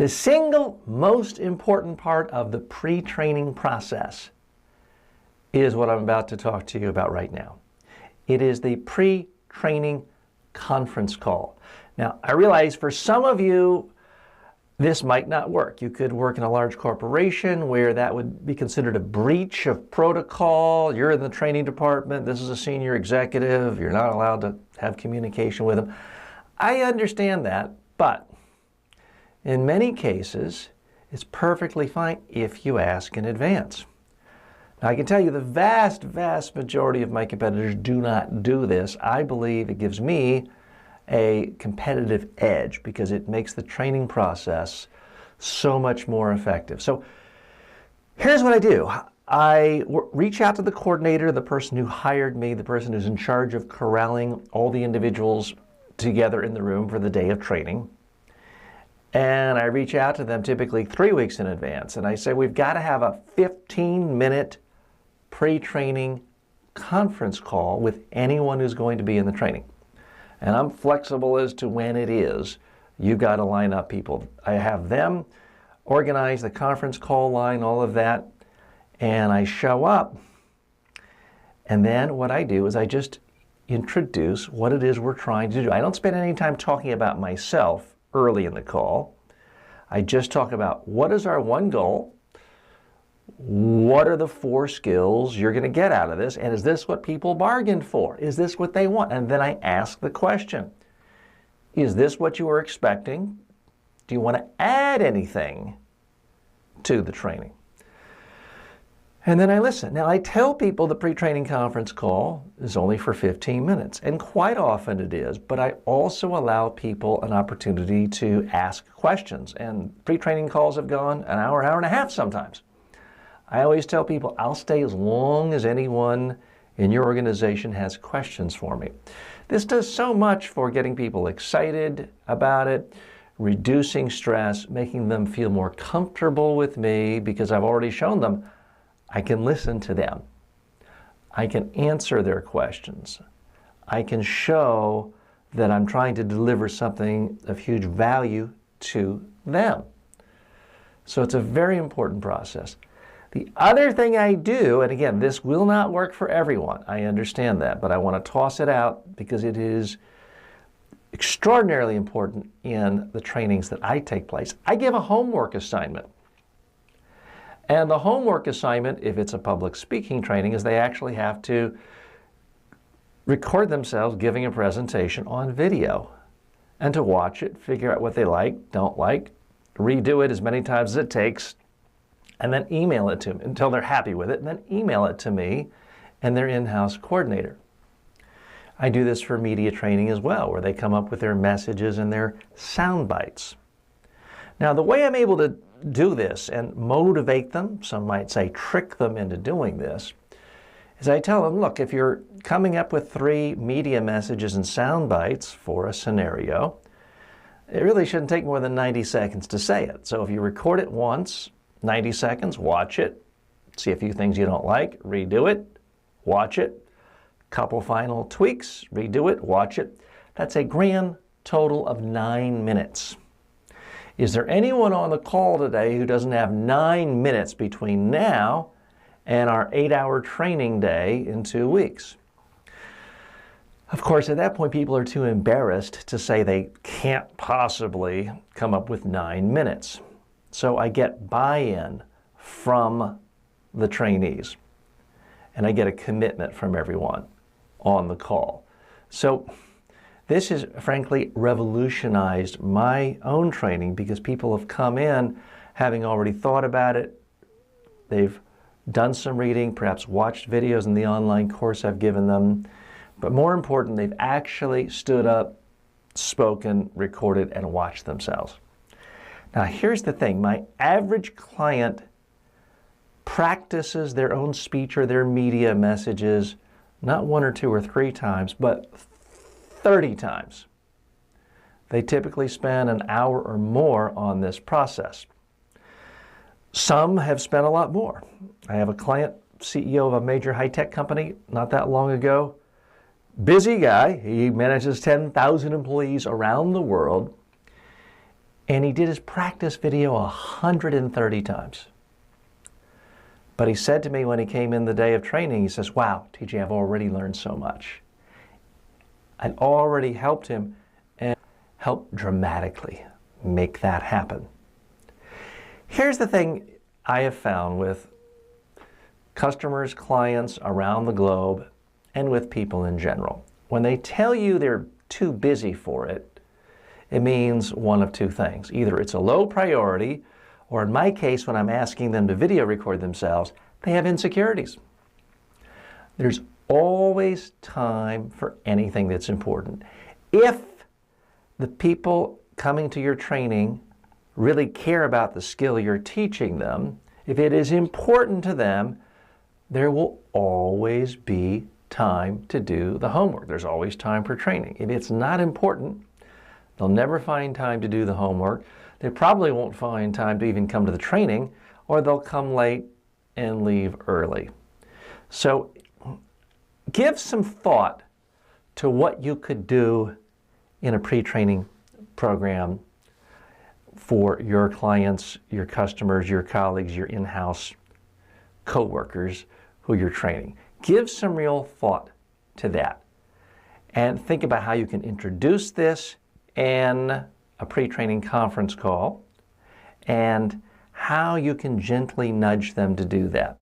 The single most important part of the pre-training process is what I'm about to talk to you about right now. It is the pre-training conference call. Now, I realize for some of you, this might not work. You could work in a large corporation where that would be considered a breach of protocol. You're in the training department. This is a senior executive. You're not allowed to have communication with them. I understand that, but in many cases, it's perfectly fine if you ask in advance. Now, I can tell you the vast, vast majority of my competitors do not do this. I believe it gives me a competitive edge because it makes the training process so much more effective. So here's what I do. I reach out to the coordinator, the person who hired me, the person who's in charge of corralling all the individuals together in the room for the day of training. And I reach out to them typically 3 weeks in advance. And I say, we've got to have a 15-minute pre-training conference call with anyone who's going to be in the training. And I'm flexible as to when it is. You've got to line up people. I have them organize the conference call line, all of that. And I show up. And then what I do is I just introduce what it is we're trying to do. I don't spend any time talking about myself early in the call. I just talk about what is our one goal, what are the 4 skills you're going to get out of this, and is this what people bargained for? Is this what they want? And then I ask the question, is this what you were expecting? Do you want to add anything to the training? And then I listen. Now, I tell people the pre-training conference call is only for 15 minutes, and quite often it is, but I also allow people an opportunity to ask questions, and pre-training calls have gone an hour, hour and a half sometimes. I always tell people I'll stay as long as anyone in your organization has questions for me. This does so much for getting people excited about it, reducing stress, making them feel more comfortable with me because I've already shown them I can listen to them. I can answer their questions. I can show that I'm trying to deliver something of huge value to them. So it's a very important process. The other thing I do, and again, this will not work for everyone, I understand that, but I want to toss it out because it is extraordinarily important in the trainings that I take place. I give a homework assignment. And the homework assignment, if it's a public speaking training, is they actually have to record themselves giving a presentation on video and to watch it, figure out what they like, don't like, redo it as many times as it takes, and then email it to them until they're happy with it, and then email it to me and their in-house coordinator. I do this for media training as well, where they come up with their messages and their sound bites. Now, the way I'm able to do this and motivate them, some might say trick them into doing this, is I tell them, look, if you're coming up with 3 media messages and sound bites for a scenario, it really shouldn't take more than 90 seconds to say it. So if you record it once, 90 seconds, watch it, see a few things you don't like, redo it, watch it, couple final tweaks, redo it, watch it. That's a grand total of 9 minutes. Is there anyone on the call today who doesn't have 9 minutes between now and our 8-hour training day in 2 weeks? Of course, at that point, people are too embarrassed to say they can't possibly come up with 9 minutes. So I get buy-in from the trainees, and I get a commitment from everyone on the call. So this has, frankly, revolutionized my own training because people have come in having already thought about it. They've done some reading, perhaps watched videos in the online course I've given them. But more important, they've actually stood up, spoken, recorded, and watched themselves. Now, here's the thing. My average client practices their own speech or their media messages not 1 or 2 or 3 times, but 30 times. They typically spend an hour or more on this process. Some have spent a lot more. I have a client, CEO of a major high-tech company, not that long ago. Busy guy. He manages 10,000 employees around the world. And he did his practice video 130 times. But he said to me when he came in the day of training, he says, wow, TJ, I've already learned so much. I'd already helped him and helped dramatically make that happen. Here's the thing I have found with customers, clients around the globe, and with people in general. When they tell you they're too busy for it, it means one of two things. Either it's a low priority, or in my case, when I'm asking them to video record themselves, they have insecurities. There's always time for anything that's important. If the people coming to your training really care about the skill you're teaching them, if it is important to them, there will always be time to do the homework. There's always time for training. If it's not important, they'll never find time to do the homework. They probably won't find time to even come to the training, or they'll come late and leave early. So give some thought to what you could do in a pre-training program for your clients, your customers, your colleagues, your in-house co-workers who you're training. Give some real thought to that and think about how you can introduce this in a pre-training conference call and how you can gently nudge them to do that.